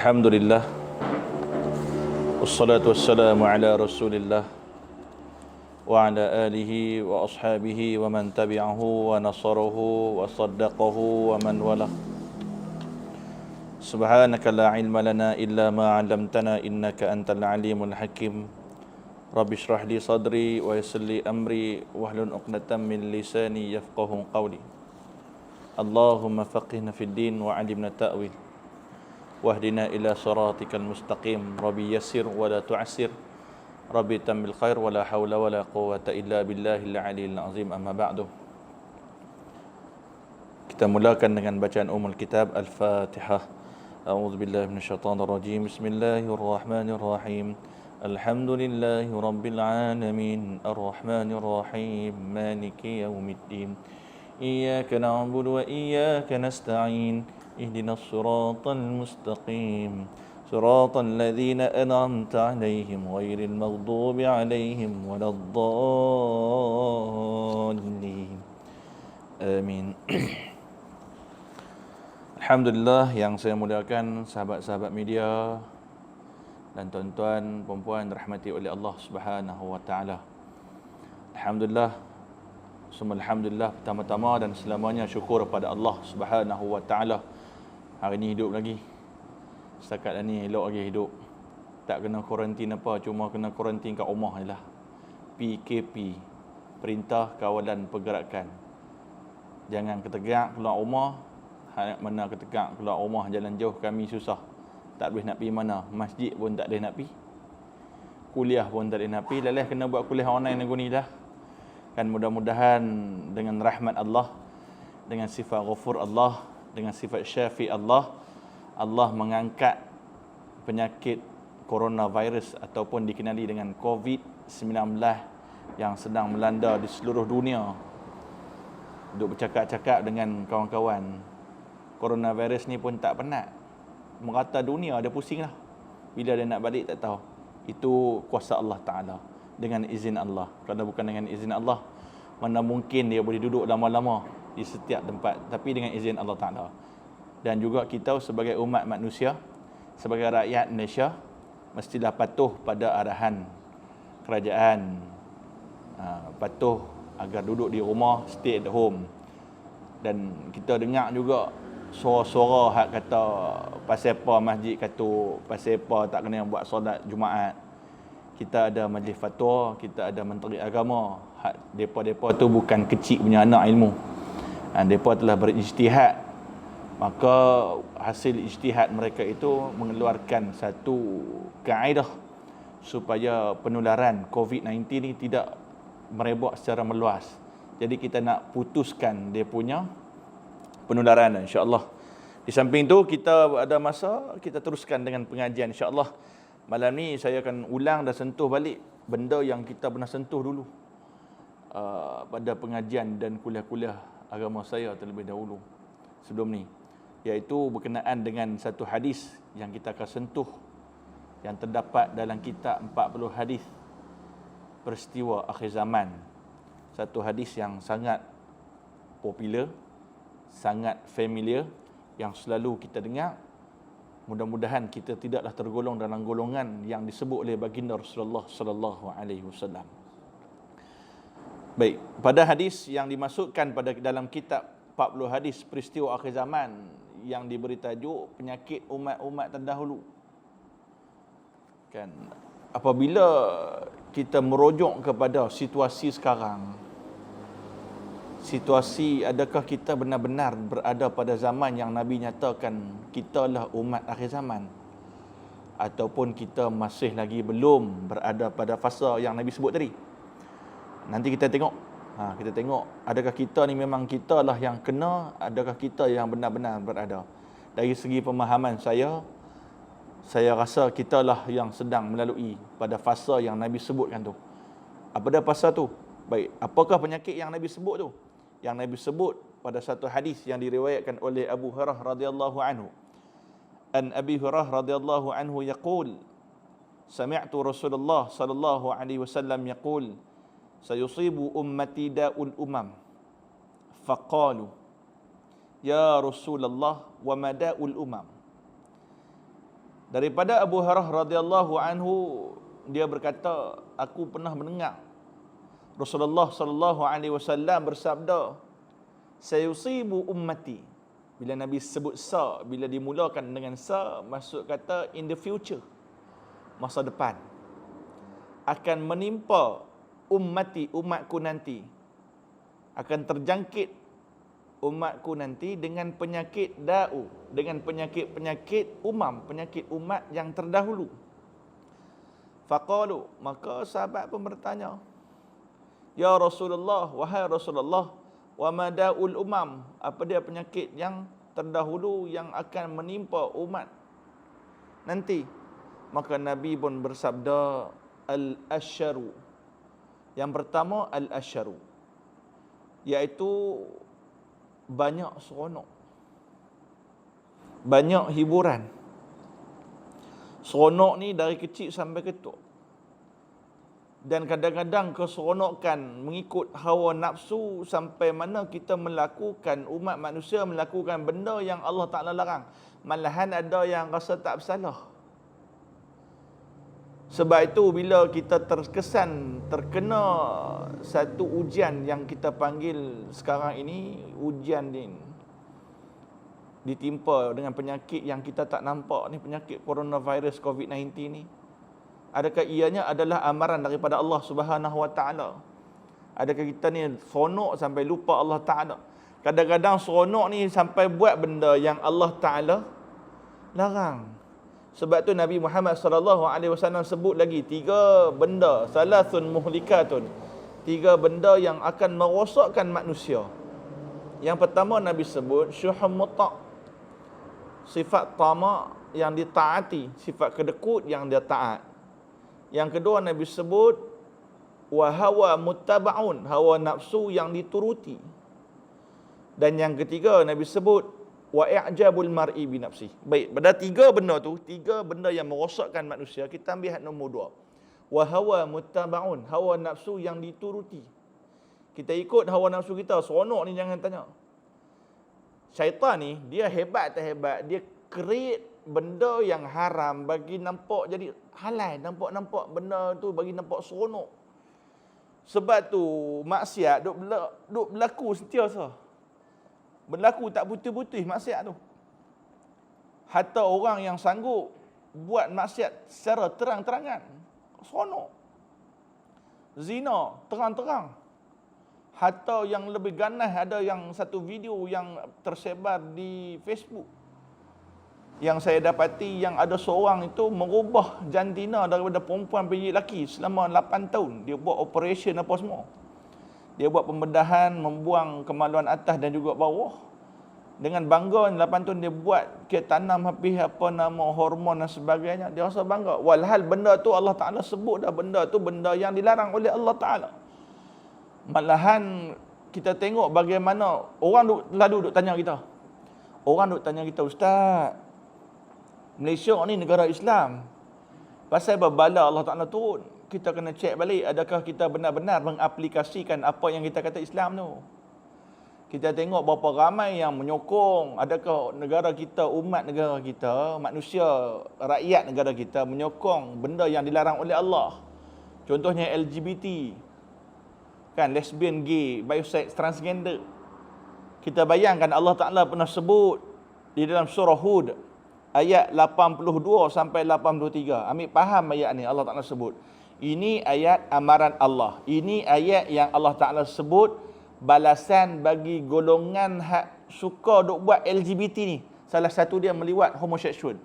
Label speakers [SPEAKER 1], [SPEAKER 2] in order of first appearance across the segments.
[SPEAKER 1] Alhamdulillah, wassalatu wassalamu ala rasulillah wa ala alihi wa ashabihi wa man tabi'ahu wa nasarahu wa saddaqahu wa man walah. Subhanaka la ilma lana illa ma 'allamtana innaka antal alimul hakim. Rabbi shrah li sadri wa yassir li amri wahlul 'uqdatam min lisani yafqahu qawli. Allahumma faqihna fid din wa 'allimna ta'wil. Wahdina ila siratikal mustaqim. Rabbi yassir wa la tu'assir. Rabbi tammil khair wa la hawla wa la quwwata illa billahil aliyyil azim. Amma ba'du. Kita mulakan dengan bacaan Ummul Kitab Al-Fatihah. A'udzu billahi minasyaitonir rajim. Bismillahirrahmanirrahim. Alhamdulillahi rabbil alamin. Arrahmanir rahim. Maliki yaumiddin. Iyyaka na'budu wa iyyaka nasta'in. اهدنا الصراط المستقيم صراط الذين أنعمت عليهم غير المغضوب عليهم ولا الضالين آمين. Alhamdulillah, yang saya muliakan sahabat-sahabat media dan tuan-tuan perempuan dirahmati oleh Allah Subhanahu wa taala. Alhamdulillah, semua alhamdulillah, pertama-tama dan selamanya syukur kepada Allah Subhanahu wa taala. Hari ni hidup lagi. Setakat ni elok lagi hidup. Tak kena kuarantin apa, cuma kena kuarantin kat rumah je lah. PKP, Perintah Kawalan Pergerakan. Jangan ketegak keluar rumah. Mana ketegak keluar rumah jalan jauh kami susah. Tak boleh nak pergi mana. Masjid pun tak boleh nak pergi. Kuliah pun tak boleh nak pergi. Lelah kena buat kuliah online lagu ni dah. Kan mudah-mudahan dengan rahmat Allah, dengan sifat ghafur Allah, dengan sifat syafi Allah, Allah mengangkat penyakit coronavirus ataupun dikenali dengan COVID-19 yang sedang melanda di seluruh dunia. Duk bercakap-cakap dengan kawan-kawan, coronavirus ni pun tak penat, merata dunia, dia pusing lah. Bila dia nak balik tak tahu. Itu kuasa Allah Ta'ala, dengan izin Allah. Kalau bukan dengan izin Allah, mana mungkin dia boleh duduk lama-lama di setiap tempat, tapi dengan izin Allah Ta'ala. Dan juga kita sebagai umat manusia, sebagai rakyat Malaysia, mestilah patuh pada arahan kerajaan, patuh agar duduk di rumah, stay at home. Dan kita dengar juga suara-suara hak kata pasal apa masjid kata, pasal apa tak kena buat solat Jumaat. Kita ada majlis fatwa, kita ada menteri agama. Hak depa-depa tu bukan kecil punya anak ilmu. Mereka telah berijtihad, maka hasil ijtihad mereka itu mengeluarkan satu kaedah supaya penularan COVID-19 ni tidak merebak secara meluas. Jadi kita nak putuskan dia punya penularan, insya-Allah. Di samping tu kita ada masa kita teruskan dengan pengajian, insya-Allah. Malam ni saya akan ulang dan sentuh balik benda yang kita pernah sentuh dulu pada pengajian dan kuliah-kuliah agama saya terlebih dahulu sebelum ni, iaitu berkenaan dengan satu hadis yang kita akan sentuh, yang terdapat dalam kitab 40 hadis peristiwa akhir zaman. Satu hadis yang sangat popular, sangat familiar, yang selalu kita dengar. Mudah-mudahan kita tidaklah tergolong dalam golongan yang disebut oleh baginda Rasulullah sallallahu alaihi wasallam. Baik, pada hadis yang dimasukkan pada dalam kitab 40 hadis peristiwa akhir zaman yang diberi tajuk penyakit umat-umat terdahulu. Kan, apabila kita merujuk kepada situasi sekarang, situasi adakah kita benar-benar berada pada zaman yang Nabi nyatakan kitalah umat akhir zaman, ataupun kita masih lagi belum berada pada fasa yang Nabi sebut tadi. Nanti kita tengok. Kita tengok adakah kita ni memang kita lah yang kena, adakah kita yang benar-benar berada. Dari segi pemahaman saya rasa kita lah yang sedang melalui pada fasa yang Nabi sebutkan tu. Apa dah fasa tu? Baik, apakah penyakit yang Nabi sebut tu? Yang Nabi sebut pada satu hadis yang diriwayatkan oleh Abu Hurairah radhiyallahu anhu. An Abi Hurairah radhiyallahu anhu yaqul, sami'tu Rasulullah sallallahu alaihi wasallam yaqul, sayusibu ummati da'ul umam. Faqalu, ya Rasulullah wa ma da'ul umam? Daripada Abu Hurairah radhiyallahu anhu, dia berkata, aku pernah mendengar Rasulullah sallallahu alaihi wasallam bersabda, sayusibu ummati. Bila Nabi sebut sa, bila dimulakan dengan sa, maksud kata in the future, masa depan, akan menimpa ummati, umatku nanti, akan terjangkit umatku nanti dengan penyakit da'u, dengan penyakit-penyakit penyakit umat yang terdahulu. Faqalu, maka sahabat pun bertanya, ya Rasulullah, wahai Rasulullah, wa ma da'ul umam, apa dia penyakit yang terdahulu yang akan menimpa umat nanti? Maka Nabi pun bersabda, al-asyaru. Yang pertama al-asyaru, iaitu banyak seronok, banyak hiburan. Seronok ni dari kecil sampai ketuk. Dan kadang-kadang keseronokan mengikut hawa nafsu sampai mana kita melakukan, umat manusia melakukan benda yang Allah Ta'ala larang. Malahan ada yang rasa tak bersalah. Sebab itu bila kita terkena satu ujian yang kita panggil sekarang ini, ujian ditimpa dengan penyakit yang kita tak nampak ni, penyakit coronavirus COVID-19 ni, adakah ianya adalah amaran daripada Allah Subhanahu Wa Taala? Adakah kita ni seronok sampai lupa Allah Ta'ala? Kadang-kadang seronok ni sampai buat benda yang Allah Ta'ala larang. Sebab tu Nabi Muhammad sallallahu alaihi wasallam sebut lagi 3 benda, salasun muhlikatun, 3 benda yang akan merosakkan manusia. Yang pertama Nabi sebut syuhum muta', sifat tamak yang ditaati, sifat kedekut yang dia taat. Yang kedua Nabi sebut wa hawa muttaba'un, hawa nafsu yang dituruti. Dan yang ketiga Nabi sebut wa i'jabul mar'i bi nafsi. Baik, pada 3 benda tu, 3 benda yang merosakkan manusia, kita ambil nombor 2. Wa hawa muttaba'un, hawa nafsu yang dituruti. Kita ikut hawa nafsu kita, seronok ni jangan tanya. Syaitan ni dia hebat tak hebat, dia create benda yang haram bagi nampak jadi halal, nampak benda tu bagi nampak seronok. Sebab tu maksiat duk berlaku sentiasa. Berlaku tak putih-putih maksiat tu. Hatta orang yang sanggup buat maksiat secara terang-terangan, seronok. Zina terang-terang. Hatta yang lebih ganas, ada yang satu video yang tersebar di Facebook yang saya dapati, yang ada seorang itu merubah jantina daripada perempuan menjadi lelaki selama 8 tahun. Dia buat operation apa semua. Dia buat pembedahan, membuang kemaluan atas dan juga bawah. Dengan bangga 8 tahun dia buat, dia tanam habis apa nama hormon dan sebagainya. Dia rasa bangga. Walhal benda tu Allah Ta'ala sebut dah, benda tu benda yang dilarang oleh Allah Ta'ala. Malahan kita tengok bagaimana orang lalu duk tanya kita. Orang duk tanya kita, Ustaz, Malaysia ni negara Islam, pasal apa bala Allah Ta'ala turun? Kita kena cek balik, adakah kita benar-benar mengaplikasikan apa yang kita kata Islam tu. Kita tengok berapa ramai yang menyokong, adakah negara kita, umat negara kita, manusia, rakyat negara kita menyokong benda yang dilarang oleh Allah. Contohnya LGBT, kan, lesbian, gay, bisex, transgender. Kita bayangkan Allah Ta'ala pernah sebut di dalam surah Hud ayat 82 sampai 83. Ambil faham ayat ni, Allah Ta'ala sebut. Ini ayat amaran Allah. Ini ayat yang Allah Ta'ala sebut balasan bagi golongan hak suka duk buat LGBT ni. Salah satu dia meliwat homoseksual.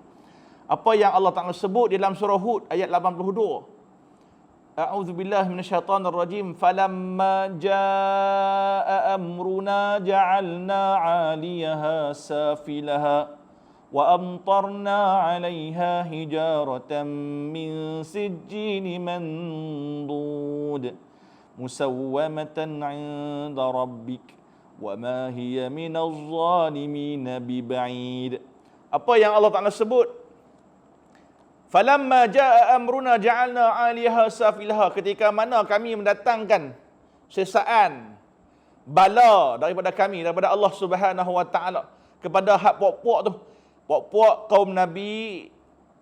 [SPEAKER 1] Apa yang Allah Ta'ala sebut di dalam surah Hud ayat 82. A'udzubillahi minasyaitonir rajim. Falamma jaa'a amruna ja'alna 'aliyaha safilaha wa amtarna 'alayha hijaratan min sijjin mandud musawwamatan 'inda rabbik wa ma hiya minaz zalimin biba'id. Apa yang Allah Ta'ala sebut? Falamma jaa amruna ja'alna 'aliyaha safilaha, ketika mana kami mendatangkan sesaan bala daripada kami, daripada Allah Subhanahu wa taala kepada hak puak-puak tu. Puak-puak kaum Nabi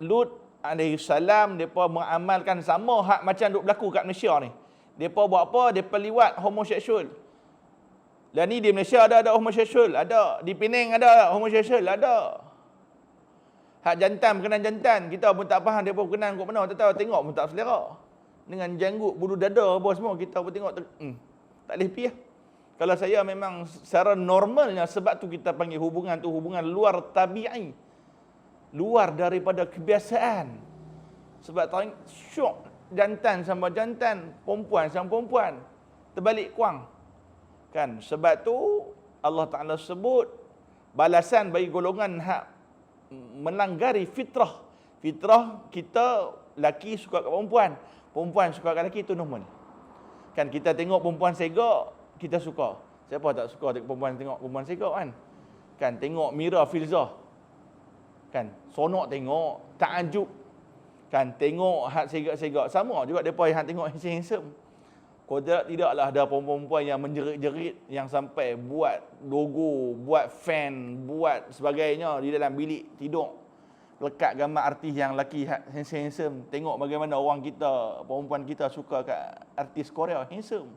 [SPEAKER 1] Lut alaihi salam depa mengamalkan sama hak macam duk berlaku kat Malaysia ni. Depa buat apa? Depa liwat homoseksual. Lah ni di Malaysia ada homoseksual, ada. Di Penang ada homoseksual, ada. Hak jantan berkenan jantan, kita pun tak faham depa berkenan kok mana, tak tahu tengok pun tak selera. Dengan janggut bulu dada apa semua kita pun tengok tak boleh pi lah. Kalau saya memang secara normalnya, sebab tu kita panggil hubungan tu hubungan luar tabi'i. Luar daripada kebiasaan. Sebab tak syok jantan sama jantan, perempuan sama perempuan. Terbalik kuang. Kan? Sebab tu Allah Ta'ala sebut balasan bagi golongan hak melanggari fitrah. Fitrah kita laki suka kat perempuan, perempuan suka kat laki, itu normal. Kan kita tengok perempuan segak, kita suka. Siapa tak suka tengok perempuan segak kan? Kan tengok Mira Filzah. Kan sonok tengok, takjub. Kan tengok hak segak-segak, sama juga depa yang tengok handsome. Kodrat tidaklah ada perempuan yang menjerit-jerit yang sampai buat logo, buat fan, buat sebagainya di dalam bilik tidur. Lekat gambar artis yang lelaki handsome. Tengok bagaimana orang kita, perempuan kita suka kat artis Korea handsome.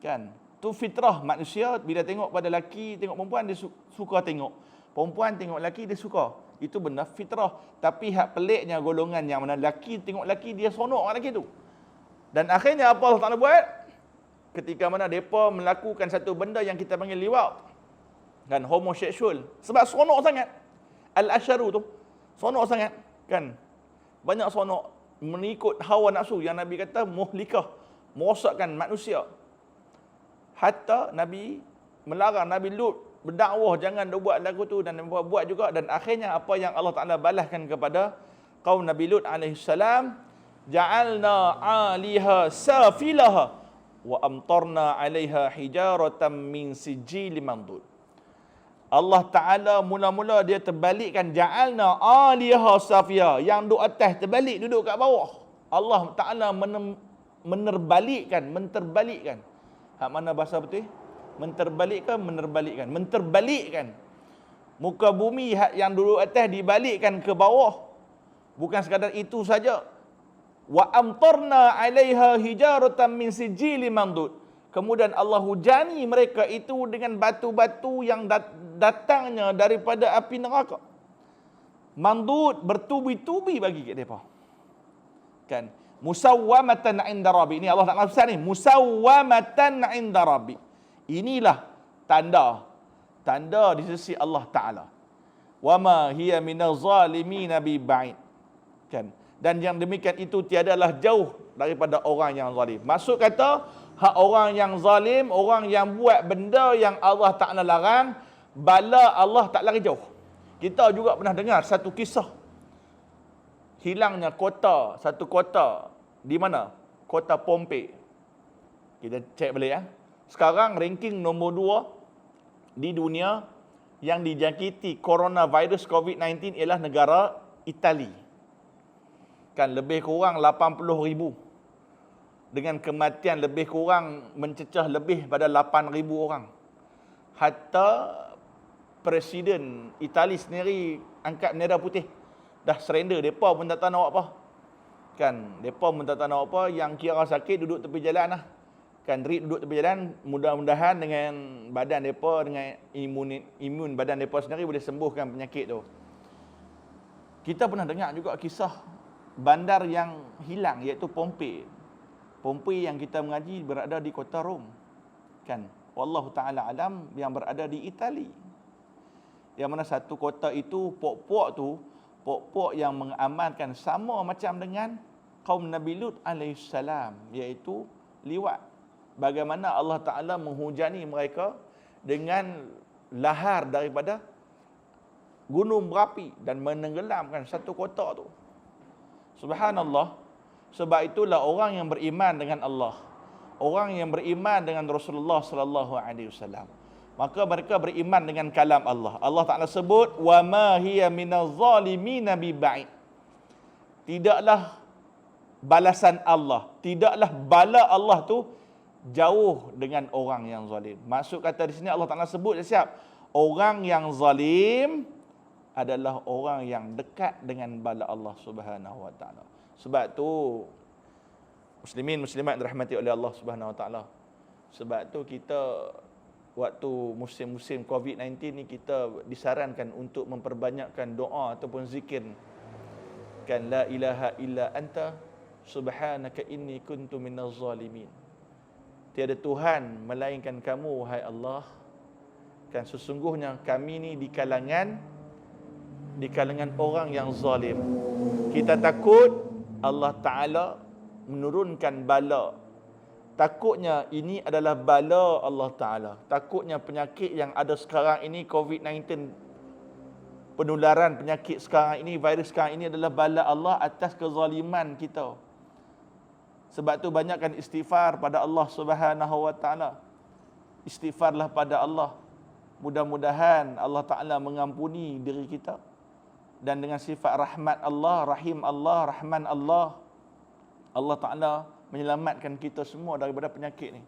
[SPEAKER 1] Kan? Tu fitrah manusia, bila tengok pada lelaki, tengok perempuan dia suka tengok. Perempuan tengok lelaki dia suka. Itu benda fitrah. Tapi hak peliknya golongan yang mana lelaki tengok lelaki dia sonok kat lelaki tu. Dan akhirnya apa Allah Ta'ala buat? Ketika mana mereka melakukan satu benda yang kita panggil liwat. Kan, homoseksual. Sebab sonok sangat. Al-Asharu tu. Sonok sangat. Kan. Banyak sonok. Mengikut hawa nafsu yang Nabi kata muhlikah. Merosakkan manusia. Hatta Nabi melarang Nabi Lut berdakwah jangan dia buat lagu tu, dan mereka buat juga. Dan akhirnya apa yang Allah Ta'ala balaskan kepada kaum Nabi Lut alaihissalam, ja'alna 'aliha safilaha wa amtarna 'alaiha hijaratan min sijil mandud. Allah Ta'ala mula-mula dia terbalikkan ja'alna 'aliha safiha, yang duduk atas terbalik duduk kat bawah. Allah Ta'ala menterbalikkan. Hak mana bahasa betul? Menterbalikkan. Muka bumi yang duduk atas dibalikkan ke bawah. Bukan sekadar itu saja. Wa amtarna 'alaiha hijaratan min sijil mandud. Kemudian Allah hujani mereka itu dengan batu-batu yang datangnya daripada api neraka. Mandud, bertubi-tubi bagi kat depa. Kan? Musawwamatan 'inda rabbi. Ini Allah Taala pesan ni, musawwamatan 'inda rabbi. Inilah tanda di sisi Allah Taala. Wa ma hiya minaz zalimin bi ba'id. Kan? Dan yang demikian itu tiadalah jauh daripada orang yang zalim. Maksud kata, hak orang yang zalim, orang yang buat benda yang Allah Ta'ala larang, bala Allah tak lari jauh. Kita juga pernah dengar satu kisah. Hilangnya satu kota. Di mana? Kota Pompei. Kita cek balik ya. Sekarang ranking nombor 2 di dunia yang dijangkiti coronavirus COVID-19 ialah negara Itali. Kan lebih kurang 80,000 dengan kematian lebih kurang mencecah lebih pada 8,000 orang. Hatta Presiden Itali sendiri angkat bendera putih. Dah surrender, depa pun tak tahu nak apa. Kan, depa pun tak tahu nak apa, yang kira sakit duduk tepi jalan lah. Kan, duduk tepi jalan, mudah-mudahan dengan badan depa, dengan imun badan depa sendiri boleh sembuhkan penyakit tu. Kita pernah dengar juga kisah bandar yang hilang, iaitu Pompei. Pompei yang kita mengaji berada di kota Rom. Kan? Wallahu ta'ala alam, yang berada di Itali. Yang mana satu kota itu, pok-pok yang mengamalkan sama macam dengan kaum Nabi Lut alaihissalam, iaitu liwat. Bagaimana Allah Ta'ala menghujani mereka dengan lahar daripada gunung berapi dan menenggelamkan satu kota tu. Subhanallah. Sebab itulah orang yang beriman dengan Allah, orang yang beriman dengan Rasulullah sallallahu alaihi wasallam, maka mereka beriman dengan kalam Allah. Allah Taala sebut wa ma hiya minaz zalimin bi ba'id. Tidaklah balasan Allah, tidaklah bala Allah tu jauh dengan orang yang zalim. Maksud kata di sini Allah Taala sebut siap? Orang yang zalim adalah orang yang dekat dengan bala Allah Subhanahu wa taala. Sebab tu muslimin muslimat dirahmati oleh Allah Subhanahu wa taala. Sebab tu kita waktu musim-musim COVID-19 ni kita disarankan untuk memperbanyakkan doa ataupun zikir. Kan la ilaha illa anta subhanaka inni kuntu minaz zalimin. Tiada Tuhan melainkan kamu wahai Allah. Kan sesungguhnya kami ni di kalangan orang yang zalim. Kita takut Allah Taala menurunkan bala. Takutnya ini adalah bala Allah Taala. Takutnya penyakit yang ada sekarang ini, COVID-19, penularan penyakit sekarang ini, virus sekarang ini adalah bala Allah atas kezaliman kita. Sebab tu banyakkan istighfar pada Allah Subhanahu wa taala. Istighfarlah pada Allah. Mudah-mudahan Allah Taala mengampuni diri kita. Dan dengan sifat rahmat Allah, rahim Allah, rahman Allah, Allah Taala menyelamatkan kita semua daripada penyakit ni.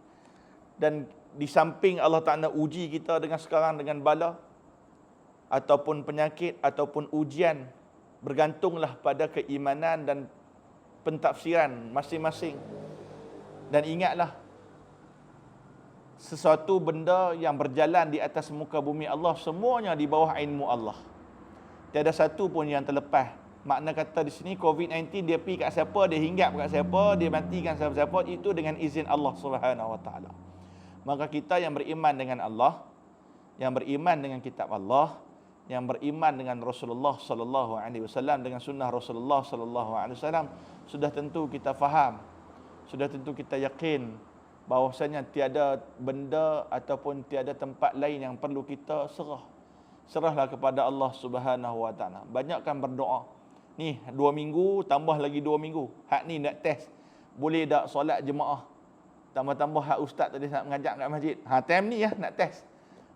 [SPEAKER 1] Dan di samping Allah Taala uji kita dengan sekarang dengan bala ataupun penyakit ataupun ujian, bergantunglah pada keimanan dan pentafsiran masing-masing. Dan ingatlah, sesuatu benda yang berjalan di atas muka bumi Allah, semuanya di bawah ilmu Allah. Tiada satu pun yang terlepas. Makna kata di sini COVID-19 dia pergi kat siapa, dia hinggap kat siapa, dia matikan siapa-siapa, itu dengan izin Allah Subhanahu wa taala. Maka kita yang beriman dengan Allah, yang beriman dengan kitab Allah, yang beriman dengan Rasulullah sallallahu alaihi wasallam, dengan sunnah Rasulullah sallallahu alaihi wasallam, sudah tentu kita faham, sudah tentu kita yakin bahawasanya tiada benda ataupun tiada tempat lain yang perlu kita serah. Serahlah kepada Allah Subhanahu wa taala. Banyakkan berdoa. Ni 2 minggu tambah lagi 2 minggu. Hak ni nak test. Boleh tak solat jemaah? Tambah-tambah hak ustaz tadi nak mengajak kat masjid. Time ni nak test.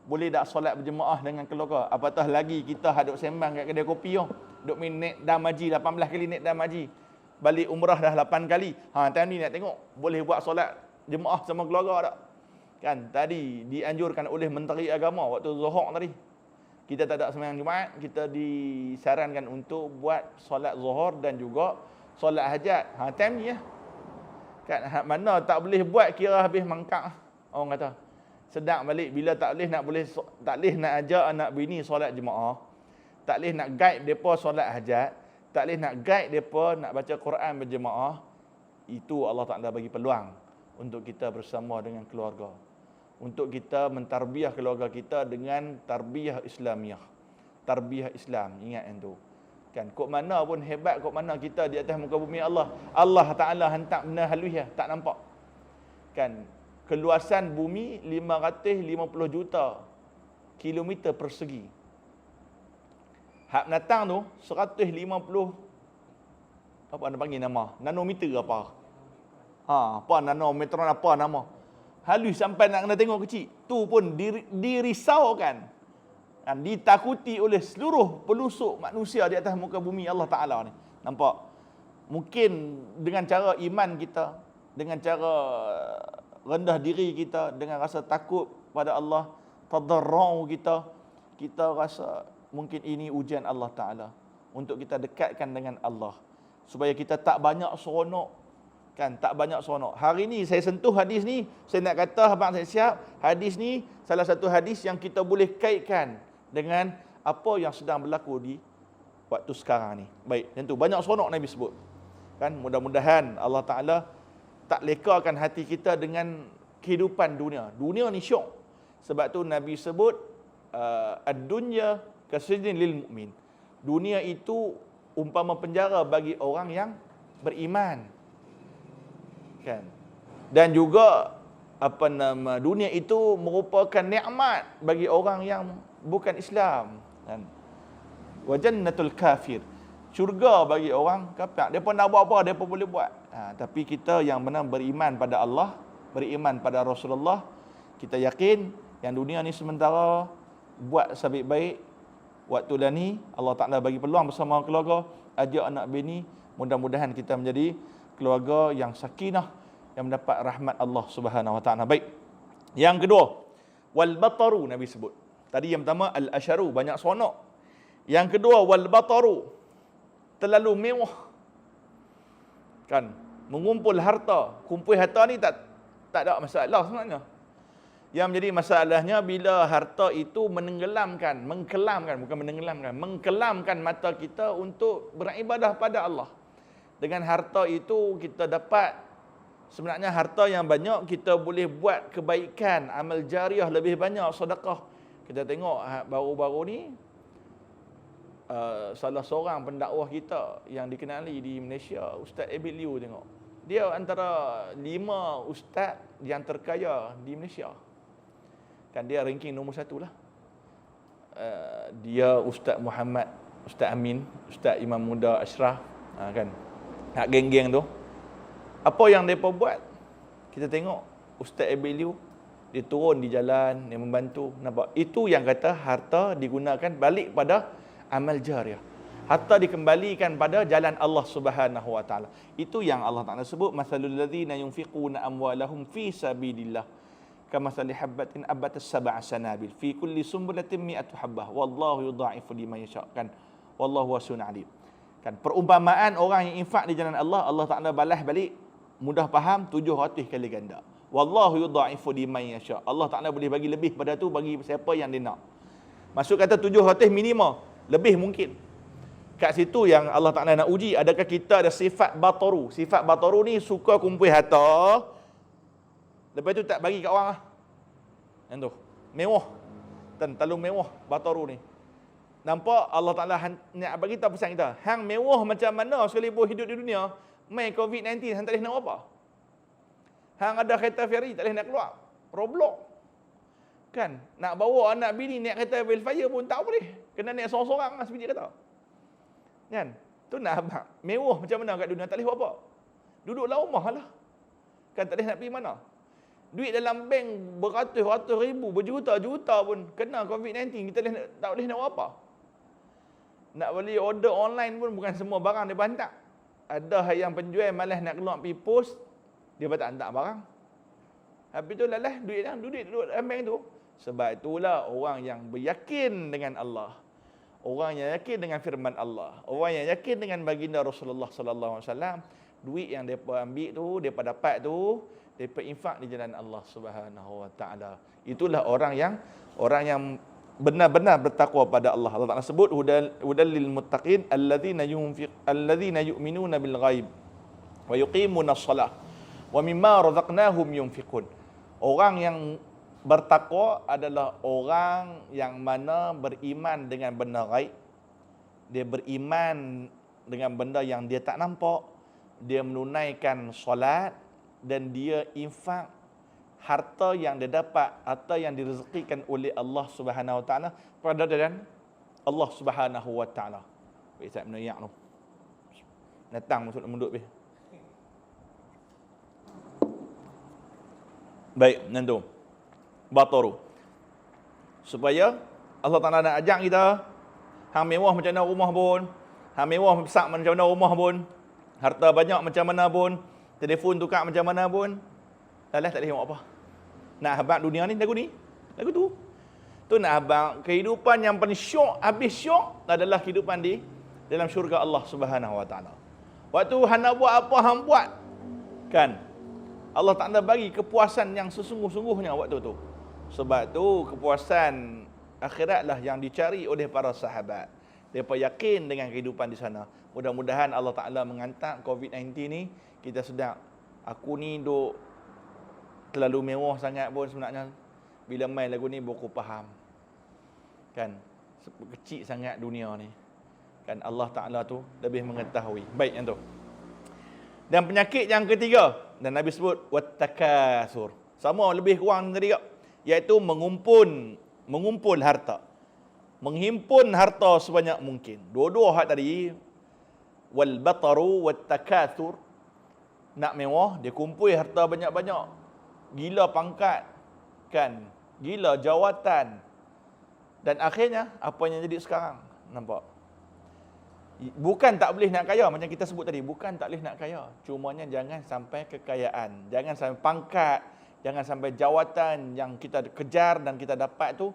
[SPEAKER 1] Boleh tak solat berjemaah dengan keluarga? Apatah lagi kita haduk sembang kat kedai kopi duk naik dam haji 18 kali naik dam haji. Balik umrah dah 8 kali. Time ni nak tengok boleh buat solat jemaah sama keluarga tak? Kan tadi dianjurkan oleh Menteri Agama waktu Zuhur tadi. Kita tak ada sembahyang Jumaat, kita disarankan untuk buat solat Zuhur dan juga solat hajat. Time ni Kan mana tak boleh buat kira habis mangkak. Orang kata sedap balik bila tak boleh nak ajak anak bini solat jemaah. Tak boleh nak guide depa solat hajat, tak boleh nak guide depa nak baca Quran berjemaah. Itu Allah Taala bagi peluang untuk kita bersama dengan keluarga. Untuk kita mentarbiah keluarga kita dengan tarbiyah Islamiah. Tarbiyah Islam, ingat yang tu. Kan kok mana pun hebat, kok mana kita di atas muka bumi Allah, Allah Taala hantar benda halus tak nampak. Kan keluasan bumi 550 juta kilometer persegi. Hak menatang tu 150 apa anda panggil nama? Nanometer apa? Apa nanometer apa nama? Halus sampai nak kena tengok kecil. Tu pun dirisaukan. Dan ditakuti oleh seluruh pelusuk manusia di atas muka bumi Allah Ta'ala ni. Nampak? Mungkin dengan cara iman kita, dengan cara rendah diri kita, dengan rasa takut pada Allah, tadarrau kita, kita rasa mungkin ini ujian Allah Ta'ala untuk kita dekatkan dengan Allah. Supaya kita tak banyak seronok. Kan tak banyak seronok. Hari ni saya sentuh hadis ni, saya nak kata abang saya siap, hadis ni salah satu hadis yang kita boleh kaitkan dengan apa yang sedang berlaku di waktu sekarang ni. Baik, tentu banyak seronok Nabi sebut. Kan mudah-mudahan Allah Taala tak lekakan hati kita dengan kehidupan dunia. Dunia ni syok. Sebab tu Nabi sebut ad-dunya kasijnin lil mu'min. Dunia itu umpama penjara bagi orang yang beriman. Kan? Dan juga dunia itu merupakan nikmat bagi orang yang bukan Islam. Kan? Wa jannatul kafir. Syurga bagi orang kafir. Depa nak buat apa, depa boleh buat. Tapi kita yang benar beriman pada Allah, beriman pada Rasulullah, kita yakin yang dunia ni sementara, buat sebaik-baik. Waktu dah ni Allah Taala bagi peluang bersama keluarga, ajak anak bini, mudah-mudahan kita menjadi keluarga yang sakinah, yang mendapat rahmat Allah Subhanahu wa taala. Baik. Yang kedua, wal bataru Nabi sebut. Tadi yang pertama al asharu, banyak seronok. Yang kedua, wal bataru, terlalu mewah. Kan, mengumpul harta. Kumpul harta ni tak ada masalah sebenarnya. Yang menjadi masalahnya bila harta itu mengkelamkan mata kita untuk beribadah pada Allah. Dengan harta itu kita dapat, sebenarnya harta yang banyak kita boleh buat kebaikan, amal jariah lebih banyak, sedekah. Kita tengok baru-baru ni salah seorang pendakwah kita yang dikenali di Malaysia, Ustaz Abid Liu, tengok. Dia antara 5 ustaz yang terkaya di Malaysia. Kan dia ranking nombor 1 lah. Dia Ustaz Muhammad, Ustaz Amin, Ustaz Imam Muda Ashraf, kan. Hak geng-geng tu. Apa yang mereka buat? Kita tengok Ustaz Abid Liu, dia turun di jalan, dia membantu. Nampak? Itu yang kata harta digunakan balik pada amal jariah. Harta dikembalikan pada jalan Allah Subhanahu wa taala. Itu yang Allah Taala sebut, masalul ladzina yunfiquna amwalahum fi sabilillah kamathali habbatin ambatas sab'a sanabil fi kulli sumbulatin mi'atu habbah wallahu yudha'ifu liman yasha', kan. Wallahu wasi'un 'alim. Kan, perumpamaan orang yang infak di jalan Allah, Allah Taala balas balik, mudah faham, 700 kali ganda. Wallahu yudha'ifu liman yasha'. Allah Taala boleh bagi lebih pada tu bagi siapa yang dia nak. Maksud kata 700 minimum, lebih mungkin. Kat situ yang Allah Taala nak uji, adakah kita ada sifat bataru. Sifat bataru ni suka kumpul harta, lepas tu tak bagi kat orang lah. Yang tu, mewah. Dan terlalu mewah bataru ni. Nampak Allah Ta'ala nak bagi tahu pesan kita. Hang mewah macam mana sekalipun hidup di dunia, main COVID-19 hang tak boleh nak apa. Hang ada kereta ferry tak boleh nak keluar. Roblox. Kan, nak bawa anak bini naik kereta Wildfire pun tak boleh. Kena naik sorang-sorang lah sebiji kata. Kan? Tu nak abang. Mewah macam mana kat dunia tak boleh buat apa. Duduk dalam rumah lah. Kan tak boleh nak pergi mana. Duit dalam bank beratus-ratus ribu, berjuta-juta pun kena COVID-19, kita tak boleh nak buat apa. Nak beli order online pun bukan semua barang dia hantar. Ada yang penjual malas nak keluar pergi post, dia tak hantar barang. Habis tu lalas duit duduk dalam bank tu. Sebab itulah orang yang beryakin dengan Allah, orang yang yakin dengan firman Allah, orang yang yakin dengan baginda Rasulullah sallallahu alaihi wasallam, duit yang depa ambil tu, depa dapat tu, depa infak di jalan Allah Subhanahu wa taala. Itulah orang yang benar-benar bertakwa pada Allah. Allah Taala sebut hudal lil muttaqin alladzina yu'minuna bil ghaib wa yuqimuna shalah wa mimma razaqnahum yunfiqun. Orang yang bertakwa adalah orang yang mana beriman dengan benda ghaib. Dia beriman dengan benda yang dia tak nampak. Dia menunaikan solat dan dia infak harta yang dia dapat atau yang direzekikan oleh Allah Subhanahu wa taala pada jalan Allah Subhanahu wa taala. Baik, saya menayak tu. Datang masuk munduk be. Baik, nanti bataru. Supaya Allah Taala nak ajak kita, hang mewah macam mana rumah pun, hang mewah besar macam mana rumah pun, harta banyak macam mana pun, telefon tukar macam mana pun, tak boleh buat apa. Nak habaq dunia ni lagu tu. Tu nak habaq kehidupan yang paling syok, habis syok adalah kehidupan di dalam syurga Allah Subhanahu wa taala. Waktu hang nak buat apa hang buat. Kan? Allah Taala bagi kepuasan yang sesungguh-sungguhnya waktu tu. Sebab tu kepuasan akhiratlah yang dicari oleh para sahabat. Mereka yakin dengan kehidupan di sana. Mudah-mudahan Allah Taala menghantar COVID-19 ni, kita sedar. Aku ni duk terlalu mewah sangat pun sebenarnya. Bila main lagu ni baru faham. Kan? Kecil sangat dunia ni. Kan Allah Taala tu lebih mengetahui. Baik yang tu. Dan penyakit yang ketiga, dan Nabi sebut wattakatsur. Sama lebih kurang tadi juga, iaitu mengumpul harta. Menghimpun harta sebanyak mungkin. Dua-dua hak tadi, wal bataru wattakatsur. Nak mewah, dia kumpul harta banyak-banyak. Gila pangkat, kan? Gila jawatan. Dan akhirnya apa yang jadi sekarang? Nampak? Bukan tak boleh nak kaya macam kita sebut tadi, bukan tak boleh nak kaya. Cumanya jangan sampai kekayaan, jangan sampai pangkat, jangan sampai jawatan yang kita kejar dan kita dapat tu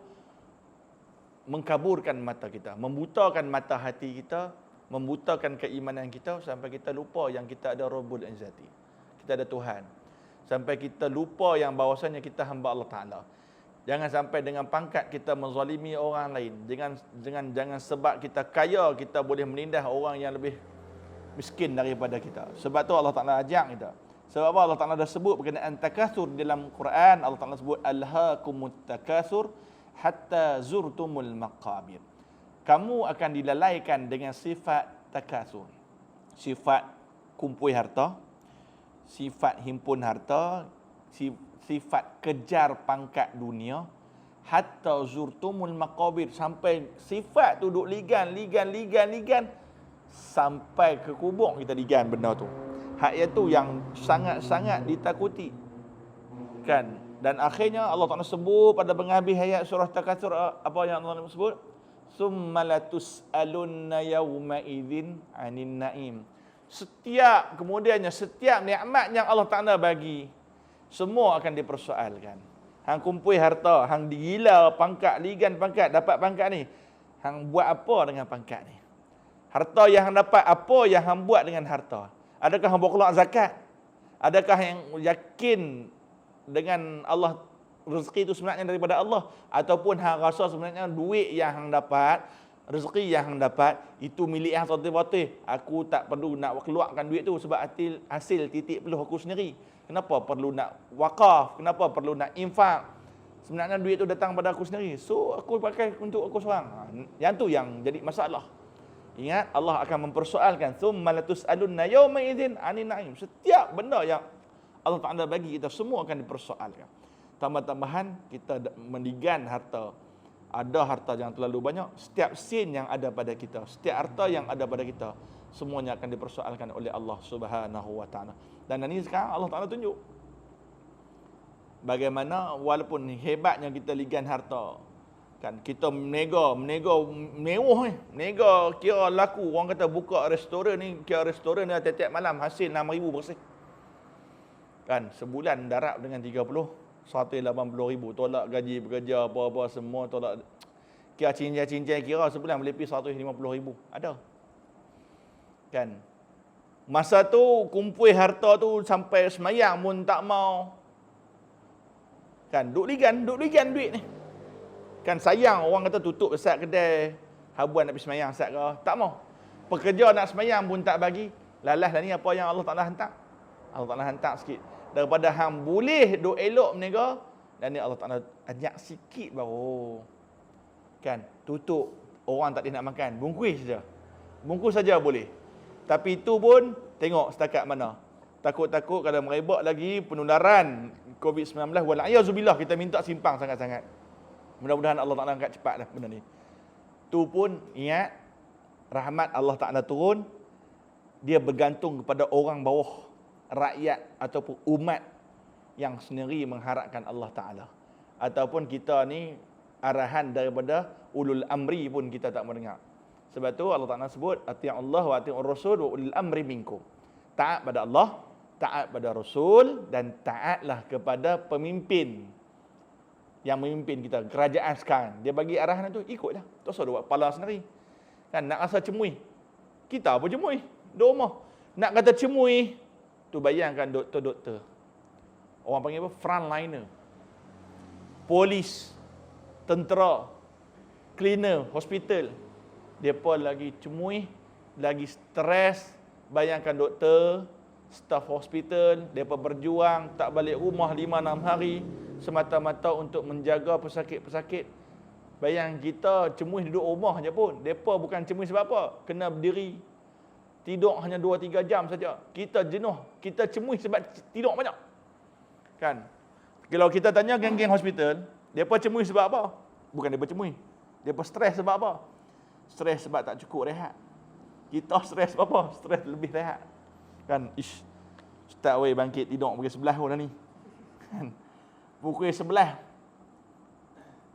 [SPEAKER 1] mengkaburkan mata kita, membutakan mata hati kita, membutakan keimanan kita sampai kita lupa yang kita ada Rabbul Izzati. Kita ada Tuhan. Sampai kita lupa yang bahawasanya kita hamba Allah Ta'ala. Jangan sampai dengan pangkat kita menzalimi orang lain. Jangan sebab kita kaya kita boleh menindas orang yang lebih miskin daripada kita. Sebab tu Allah Ta'ala ajak kita. Sebab apa Allah Ta'ala dah sebut berkenaan takatsur dalam Quran. Allah Ta'ala sebut alhaakumut takatsur hatta zurtumul maqabir. Kamu akan dilalaikan dengan sifat takatsur. Sifat kumpul harta, sifat himpun harta, sifat kejar pangkat dunia, hatta zurtumul maqabir, sampai sifat tu duk ligan sampai ke kubur kita ligan benda tu. Hak itu yang sangat-sangat ditakuti. Kan? Dan akhirnya Allah Taala sebut pada penghabis ayat surah Takatsur, apa yang Allah sebut? Summa latus'alunna yawma idzin 'anin na'im. Kemudiannya setiap nikmat yang Allah Taala bagi, semua akan dipersoalkan. Hang kumpul harta, hang digila pangkat, ligan pangkat, dapat pangkat ni. Hang buat apa dengan pangkat ni? Harta yang hang dapat, apa yang hang buat dengan harta? Adakah hang keluar zakat? Adakah yang yakin dengan Allah, rezeki itu sebenarnya daripada Allah? Ataupun hang rasa sebenarnya duit yang hang dapat, rezeki yang hang dapat, itu milik hang satu-satu. Aku tak perlu nak keluarkan duit tu sebab hasil titik peluh aku sendiri. Kenapa perlu nak wakaf? Kenapa perlu nak infak? Sebenarnya duit tu datang pada aku sendiri. So, aku pakai untuk aku seorang. Yang tu yang jadi masalah. Ingat, Allah akan mempersoalkan. Tsumma latus'alunna yawma idzin 'anin na'im. Setiap benda yang Allah Ta'ala bagi kita, semua akan dipersoalkan. Tambah-tambahan, kita mendigan harta. Ada harta yang terlalu banyak. Setiap sen yang ada pada kita, setiap harta yang ada pada kita, semuanya akan dipersoalkan oleh Allah Subhanahu Wa Ta'ala. Dan ini sekarang Allah Ta'ala tunjuk bagaimana walaupun hebatnya kita ligan harta, kan kita menega mewah ni, menega kira laku. Orang kata buka restoran ni, kira restoran ni tiap-tiap malam hasil 6,000 bersih. Kan sebulan darab dengan 180,000, tolak gaji bekerja apa-apa semua, tolak kira cincin-cincin, kira sebulan boleh pergi 150,000. Ada. Kan? Masa tu kumpul harta tu sampai semayang pun tak mau. Kan duk ligan duit ni. Kan sayang orang kata tutup besar kedai, habuan nak pergi semayang sat ke, tak mau. Pekerja nak semayang pun tak bagi. Lalas lah ni apa yang Allah Taala hantar. Allah Taala hantar sikit. Daripada hang boleh duk elok menega, dan ni Allah Taala ajak sikit baru. Kan tutup, orang tak boleh nak makan, bungkus saja. Bungkus saja boleh. Tapi itu pun tengok setakat mana. Takut-takut kalau merebak lagi penularan COVID-19, wal'ayazubillah, kita minta simpang sangat-sangat. Mudah-mudahan Allah Ta'ala angkat cepat dah benda ni. Tu pun ingat, rahmat Allah Ta'ala turun, dia bergantung kepada orang bawah, rakyat ataupun umat yang sendiri mengharapkan Allah Ta'ala. Ataupun kita ni arahan daripada ulul amri pun kita tak mendengar. Sebab tu Allah Ta'ala sebut, ati'allah wa ati'ur rasul wa ulul amri minkum. Taat pada Allah, taat pada Rasul, dan taatlah kepada pemimpin yang memimpin kita, kerajaan sekarang. Dia bagi arahan tu, ikutlah. Tak usah buat kepala sendiri. Kan nak rasa cemui, kita pun cemui di rumah. Nak kata cemui, tu bayangkan doktor-doktor. Orang panggil apa? Frontliner. Polis, tentera, cleaner, hospital. Depa lagi cemui, lagi stres. Bayangkan doktor, staf hospital, mereka berjuang tak balik rumah 5-6 hari semata-mata untuk menjaga pesakit-pesakit. Bayang kita cemui duduk rumah je pun. Mereka bukan cemui sebab apa? Kena berdiri, tidur hanya 2-3 jam saja. Kita jenuh, kita cemui sebab tidur banyak. Kan? Kalau kita tanya geng-geng hospital, mereka cemui sebab apa? Bukan mereka cemui. Mereka stres sebab apa? Stres sebab tak cukup rehat. Kita stres apa? Stres lebih rehat. Kan? Ustaz weh bangkit tidur pukul 11 pun dah ni. Kan? Pukul 11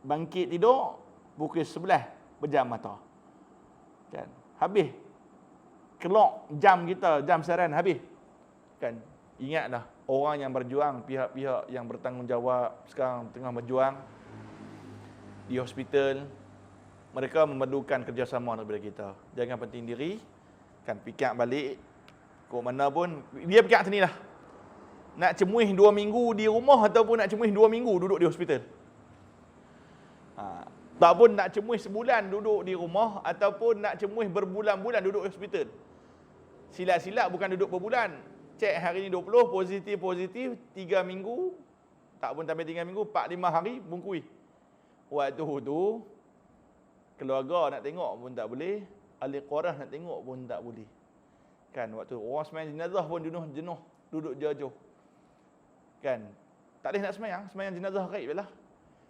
[SPEAKER 1] bangkit tidur, pukul 11 pejam mata. Kan? Habis. Kelok jam kita, jam siaran habis. Kan? Ingatlah orang yang berjuang, pihak-pihak yang bertanggungjawab sekarang tengah berjuang di hospital, mereka memerlukan kerjasama daripada kita. Jangan penting diri, kan fikir balik, kok mana pun, dia fikir macam ni lah. Nak cemuih 2 minggu di rumah ataupun nak cemuih 2 minggu duduk di hospital. Tak pun nak cemuih sebulan duduk di rumah ataupun nak cemuih berbulan-bulan duduk di hospital. Silap-silap bukan duduk berbulan. Cek hari ni 20, positif, 3 minggu, tak pun sampai 3 minggu, 4-5 hari, bungkui. Waktu tu, keluarga nak tengok pun tak boleh, ahli qarah nak tengok pun tak boleh. Kan, waktu orang sembahyang jenazah pun jenuh, duduk jauh-jauh. Kan, tak boleh nak sembahyang jenazah gaib lah.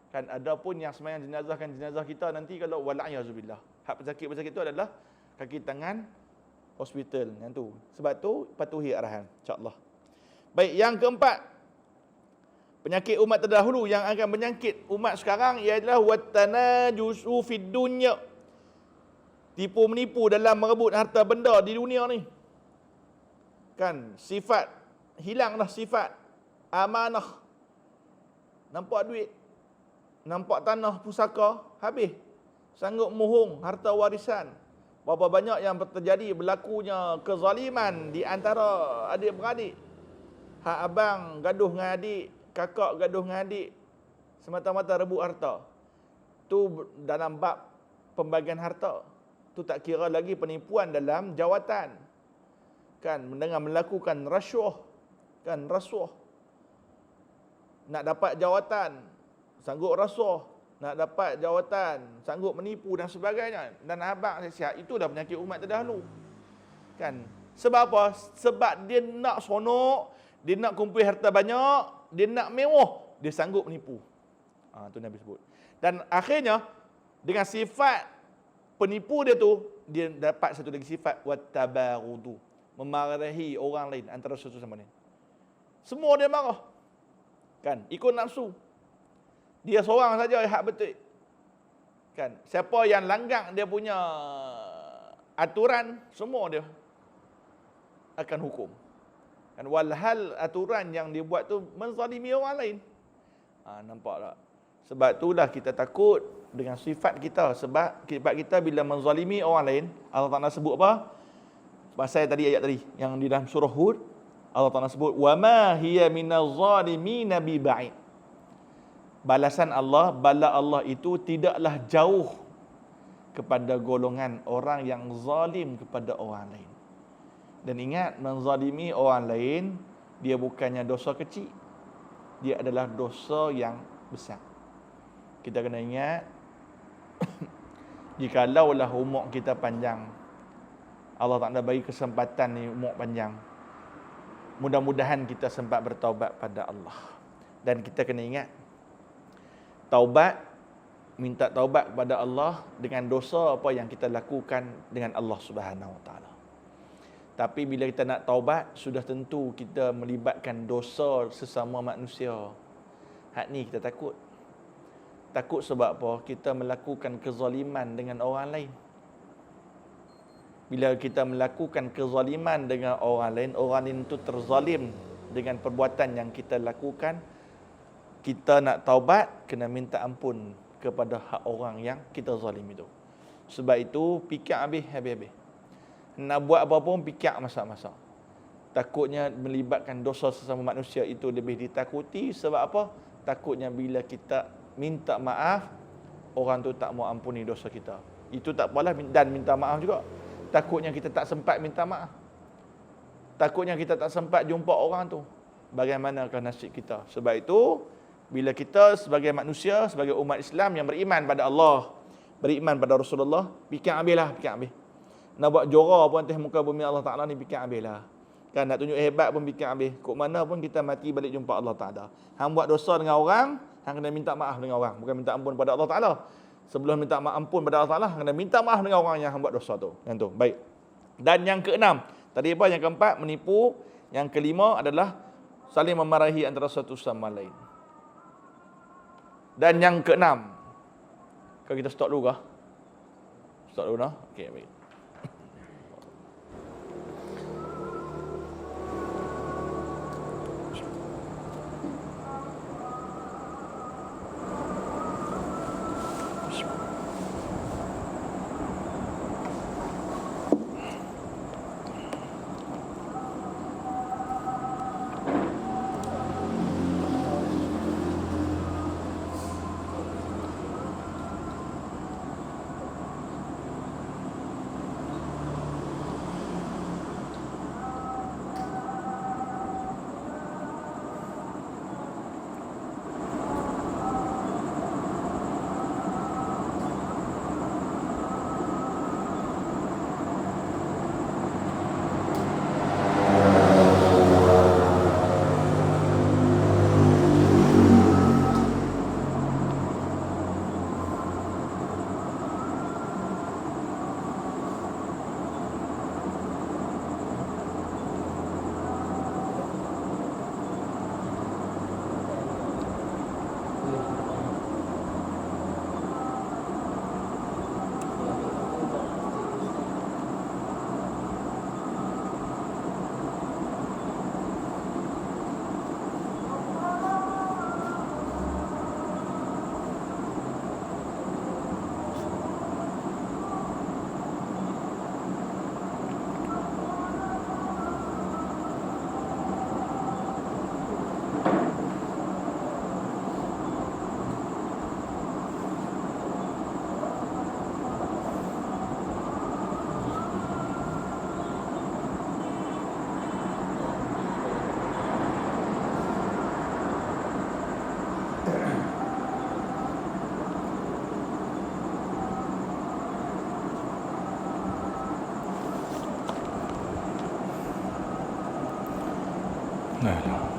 [SPEAKER 1] Kan, ada pun yang sembahyang jenazah kita nanti kalau wala'iyahzubillah. Hak pesakit-pesakit tu adalah kaki tangan hospital yang tu. Sebab tu patuhi arahan insya-Allah. Baik, yang keempat, penyakit umat terdahulu yang akan menyangkit umat sekarang ialah watanajusu fid dunya. Tipu menipu dalam merebut harta benda di dunia ni. Kan, sifat hilanglah sifat amanah. Nampak duit, nampak tanah pusaka, habis. Sanggup mohong harta warisan. Berapa banyak yang terjadi berlakunya kezaliman di antara adik-beradik. Hak abang gaduh dengan adik, kakak gaduh dengan adik, semata-mata rebut harta. Tu dalam bab pembagian harta. Tu tak kira lagi penipuan dalam jawatan. Kan, dengan melakukan rasuah. Kan, rasuah. Nak dapat jawatan, sanggup rasuah. Nak dapat jawatan, sanggup menipu dan sebagainya. Dan abang siap, itu dah penyakit umat terdahulu. Kan? Sebab apa? Sebab dia nak sonok, dia nak kumpul harta banyak, dia nak mewah, dia sanggup menipu. Tu Nabi sebut. Dan akhirnya, dengan sifat penipu dia tu, dia dapat satu lagi sifat wattabarudu, memarahi orang lain antara satu sama lain. Semua dia marah. Kan, ikut nafsu. Dia seorang saja yang hak betul. Kan, siapa yang langgar dia punya aturan, semua dia akan hukum. Kan, walhal aturan yang dia buat tu menzalimi orang lain. Nampak tak? Sebab itulah kita takut dengan sifat kita. Sebab kita bila menzalimi orang lain, Allah Ta'ala sebut apa? Pasal tadi ayat tadi yang di dalam surah Hud, Allah Ta'ala sebut wama hiya minaz zalimina bi ba'id. Balasan Allah, bala Allah itu tidaklah jauh kepada golongan orang yang zalim kepada orang lain. Dan ingat, menzalimi orang lain, dia bukannya dosa kecil, dia adalah dosa yang besar. Kita kena ingat, jikalaulah umur kita panjang, Allah Ta'ala bagi kesempatan ni umur panjang, mudah-mudahan kita sempat bertaubat pada Allah. Dan kita kena ingat, taubat, minta taubat kepada Allah dengan dosa apa yang kita lakukan dengan Allah Subhanahu Wa Taala. Tapi bila kita nak taubat, sudah tentu kita melibatkan dosa sesama manusia. Hak ni kita takut. Takut sebab apa? Kita melakukan kezaliman dengan orang lain. Bila kita melakukan kezaliman dengan orang lain itu terzalim dengan perbuatan yang kita lakukan. Kita nak taubat, kena minta ampun kepada hak orang yang kita zalim itu. Sebab itu, fikir habis. Nak buat apa pun, fikir masak-masak. Takutnya melibatkan dosa sesama manusia itu lebih ditakuti. Sebab apa? Takutnya bila kita minta maaf, orang tu tak mau ampuni dosa kita. Itu tak apalah, dan minta maaf juga. Takutnya kita tak sempat minta maaf. Takutnya kita tak sempat jumpa orang tu. Bagaimanakah nasib kita? Sebab itu, bila kita sebagai manusia, sebagai umat Islam yang beriman pada Allah, beriman pada Rasulullah, fikir habislah. Nak buat jora pun atas muka bumi Allah Ta'ala ni, fikir habislah. Kan, nak tunjuk hebat pun fikir habis. Kok mana pun kita mati balik jumpa Allah Ta'ala. Hang buat dosa dengan orang, hang kena minta maaf dengan orang, bukan minta ampun pada Allah Ta'ala. Sebelum minta ampun pada Allah Ta'ala, hang kena minta maaf dengan orang yang hang buat dosa tu. Yang tu, baik. Dan yang keenam, tadi apa? Yang keempat, menipu. Yang kelima adalah saling memarahi antara satu sama lain. Dan yang keenam, kalau kita stop dulu kah? Stop dulu dah? Okey, baik.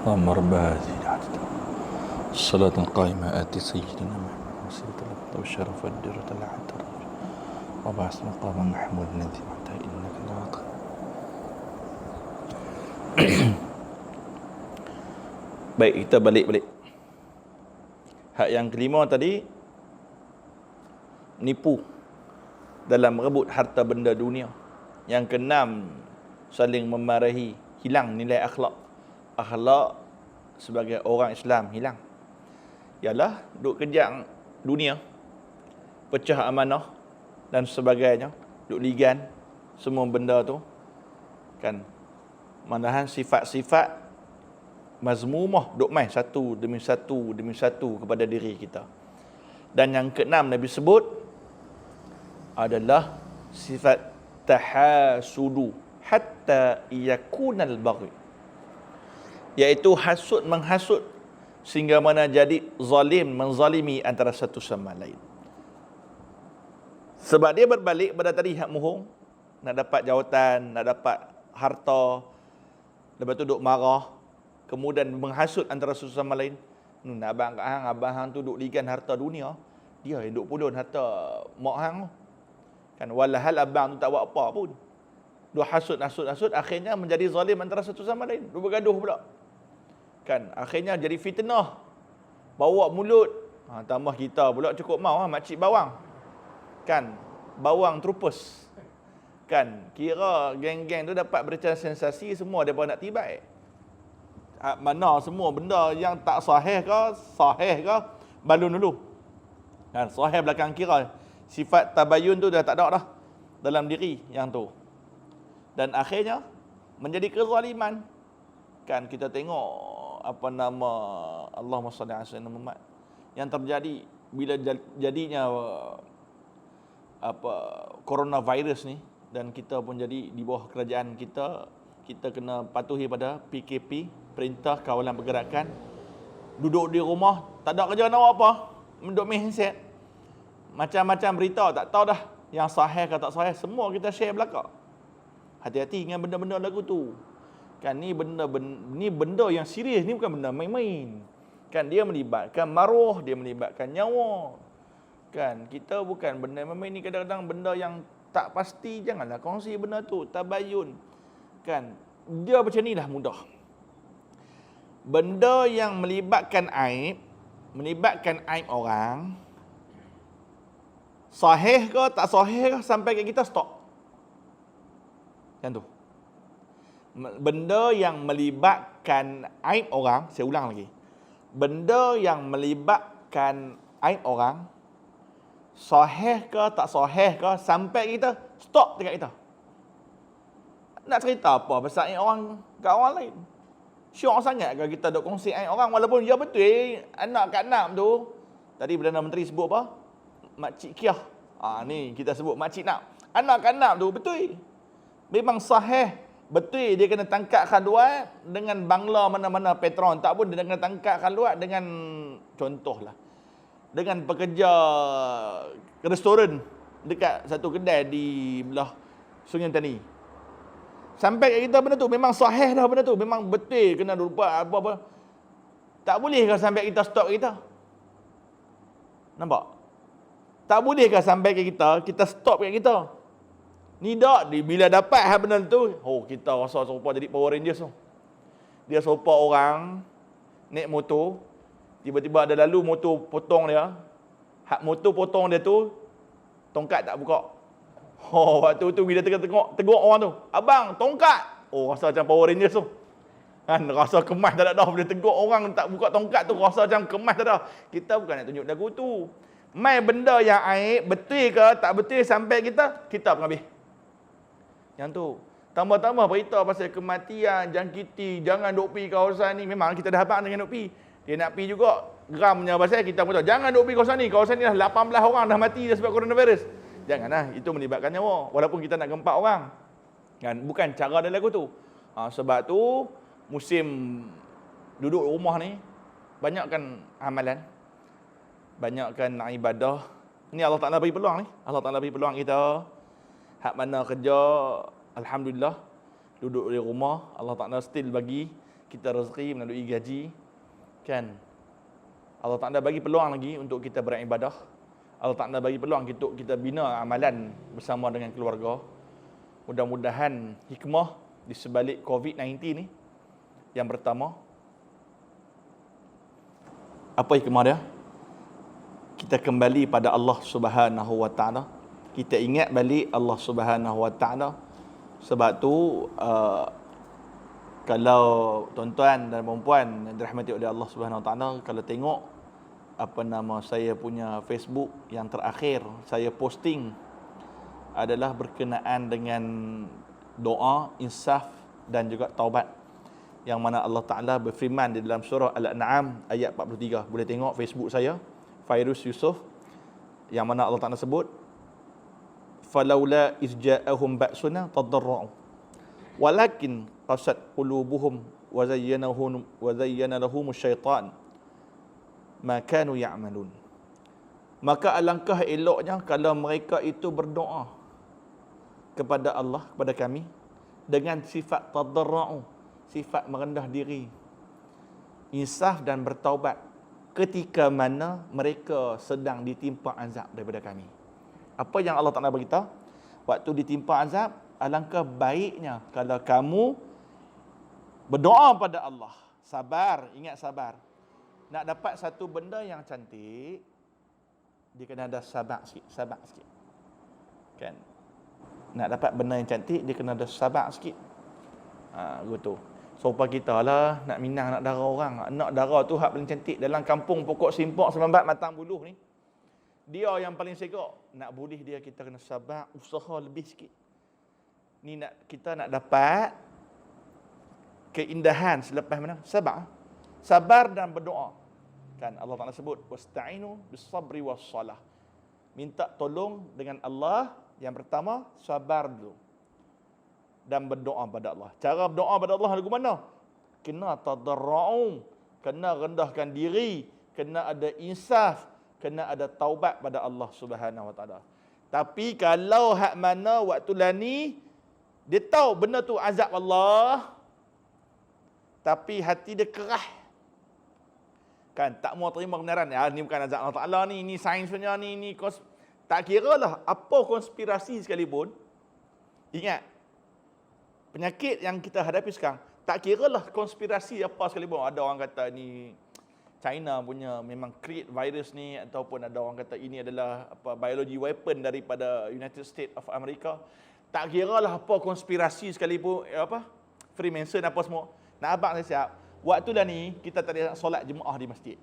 [SPEAKER 1] اللهم رب هذه العدد الصلاة القائمة آتي سيدنا محمد وسيلة الأفضل والشرف والدرة العتر وبعث مقام محمود الذي وعدته إنك لواقع. Baik, kita balik. Hak yang kelima tadi, nipu dalam merebut harta benda dunia. Yang keenam, saling memarahi, hilang nilai akhlak. Akhlak sebagai orang Islam hilang. Ialah duk kejang dunia, pecah amanah dan sebagainya, duk ligan semua benda tu kan. Malahan sifat-sifat mazmumah duk mai satu demi satu kepada diri kita. Dan yang keenam Nabi sebut adalah sifat tahasudu hatta yakunal baghi, iaitu hasud menghasut sehingga mana jadi zalim, menzalimi antara satu sama lain. Sebab dia berbalik pada tadi hak mohong, nak dapat jawatan, nak dapat harta, lepas tu duk marah, kemudian menghasut antara satu sama lain. Nak abang hang tu duk ligan harta dunia, dia yang duk pulun harta mak hang tu. Kan walahal abang tu tak buat apa pun. Duk hasut, akhirnya menjadi zalim antara satu sama lain. Duk bergaduh pula. Kan akhirnya jadi fitnah, bawa mulut. Tambah kita pula cukup mau makcik bawang. Kan bawang trupus. Kan kira geng-geng tu dapat berita sensasi semua depa nak tibai. Mana semua benda yang tak sahih ke balun dulu. Kan sahih belakang kira. Sifat tabayun tu dah tak ada dah dalam diri yang tu. Dan akhirnya menjadi kezaliman. Kan kita tengok Allahumma salli ala sayyidina Muhammad yang terjadi bila jadinya coronavirus ni, dan kita pun jadi di bawah kerajaan kita kena patuhi pada PKP, perintah kawalan pergerakan. Duduk di rumah, tak ada kerja nak buat apa, duduk main handset. Macam-macam berita, tak tahu dah yang sahih ke tak sahih, semua kita share belakang. Hati-hati dengan benda-benda lagu tu. Kan ni benda yang serius, ni bukan benda main-main. Kan dia melibatkan maruah, dia melibatkan nyawa. Kan kita bukan benda main-main ni, kadang-kadang benda yang tak pasti janganlah kongsi benda tu, tabayun. Kan dia macam ni lah mudah. Benda yang melibatkan aib orang, sahih ke tak sahih ke, sampai ke kita stop. Yang tu. Benda yang melibatkan aib orang, saya ulang lagi. Benda yang melibatkan aib orang, sahih ke tak sahih ke, sampai kita stop dekat kita. Nak cerita apa pasal aib orang kat orang lain? Syok sangat ke kita duk kongsi aib orang, walaupun ya betul anak kat enam tu. Tadi Perdana Menteri sebut apa? Makcik Kiah. Ni kita sebut Makcik Nak. Anak kat enam tu betul. Memang sahih. Betul dia kena tangkap khaluat dengan bangla mana-mana patron. Tak pun dia kena tangkap khaluat dengan, contohlah, dengan pekerja restoran dekat satu kedai di belah Sungai Tani. Sampai kat kita benda tu memang sahih dah, benda tu memang betul kena lupa apa-apa. Tak boleh ke sampai kita stop kita? Nampak? Tak boleh ke sampai ke kita stop kat kita? Ni dak, bila dapat hal benda tu, kita rasa serupa jadi Power Rangers tu. Dia serupa orang naik motor, tiba-tiba ada lalu motor potong dia. Hak motor potong dia tu, tongkat tak buka. Waktu tu bila tegur orang tu, abang, tongkat. Rasa macam Power Rangers tu. Kan, rasa kemas tak ada dah. Bila tegur orang tak buka tongkat tu, rasa macam kemas tak ada. Kita bukan nak tunjuk lagu tu. Mai benda yang aib, betul ke tak betul sampai kita pun habis. Yang tu. Tambah-tambah berita pasal kematian, jangkiti, jangan duk pi kawasan ni. Memang kita dah habaq dengan duk pi. Dia nak pi juga, geramnya pasal kita pun tahu. Jangan duk pi kawasan ni. Kawasan ni dah 18 orang dah mati dah sebab coronavirus. Janganlah, itu melibatkan nyawa. Walaupun kita nak gempak orang. Kan? Bukan cara dia lagu tu. Sebab tu, musim duduk rumah ni, banyakkan amalan. Banyakkan ibadah. Ni Allah Ta'ala bagi peluang ni. Allah Ta'ala bagi peluang kita. Hak mana kerja, alhamdulillah, duduk di rumah, Allah Ta'ala still bagi kita rezeki melalui gaji, kan? Allah Ta'ala bagi peluang lagi untuk kita beribadah. Allah Ta'ala bagi peluang untuk kita bina amalan bersama dengan keluarga. Mudah-mudahan hikmah di sebalik COVID-19 ni, yang pertama, apa hikmah dia? Kita kembali pada Allah Subhanahu Wa Ta'ala. Kita ingat balik Allah Subhanahu Wa Ta'ala. Sebab tu kalau tuan-tuan dan puan-puan dirahmati oleh Allah Subhanahu Wa Ta'ala, kalau tengok saya punya Facebook yang terakhir saya posting adalah berkenaan dengan doa, insaf dan juga taubat, yang mana Allah Ta'ala berfirman di dalam surah Al-An'am ayat 43. Boleh tengok Facebook saya, Fairuz Yusof, yang mana Allah Ta'ala sebut, falaula izja'ahum ba'suna tadarra'u walakin qasat qulubuhum wa zayyana lahum syaitan ma kanu ya'malun. Maka alangkah eloknya kalau mereka itu berdoa kepada Allah, kepada kami, dengan sifat tadarra'u, sifat merendah diri, insaf dan bertaubat ketika mana mereka sedang ditimpa azab daripada kami. Apa yang Allah Ta'ala beritahu? Waktu ditimpa azab, alangkah baiknya kalau kamu berdoa pada Allah. Sabar, ingat sabar. Nak dapat satu benda yang cantik, dia kena ada sabar sikit. Kan? Nak dapat benda yang cantik, dia kena ada sabar sikit. Gitu. Sopa kita lah, nak minang, nak darah orang. Nak darah tu hak paling cantik dalam kampung pokok simpok Selambat Matang Buluh ni. Dia yang paling segak. Nak boleh dia, kita kena sabar, usaha lebih sikit. Ni kita nak dapat keindahan selepas mana? Sabar dan berdoa. Kan Allah Ta'ala sebut, wasta'inu bis-sabri was-salah. Minta tolong dengan Allah. Yang pertama, sabar dulu. Dan berdoa pada Allah. Cara berdoa pada Allah lagu mana? Kena tadarra'u, kena rendahkan diri, kena ada insaf, kena ada taubat pada Allah Subhanahu Wa Ta'ala. Tapi kalau hak mana waktu lani, dia tahu benda tu azab Allah, tapi hati dia kerah, kan, tak mau terima kebenaran. Ni bukan azab Allah Ta'ala ni sains punya ni tak kira lah apa konspirasi sekalipun. Ingat, penyakit yang kita hadapi sekarang, tak kira lah konspirasi apa sekalipun. Ada orang kata ni China punya memang create virus ni, ataupun ada orang kata ini adalah biology weapon daripada United States of America. Tak kira lah apa konspirasi sekalipun, Freemason apa semua. Nak abang saya siap. Waktu dah ni kita tak ada nak solat jemaah di masjid.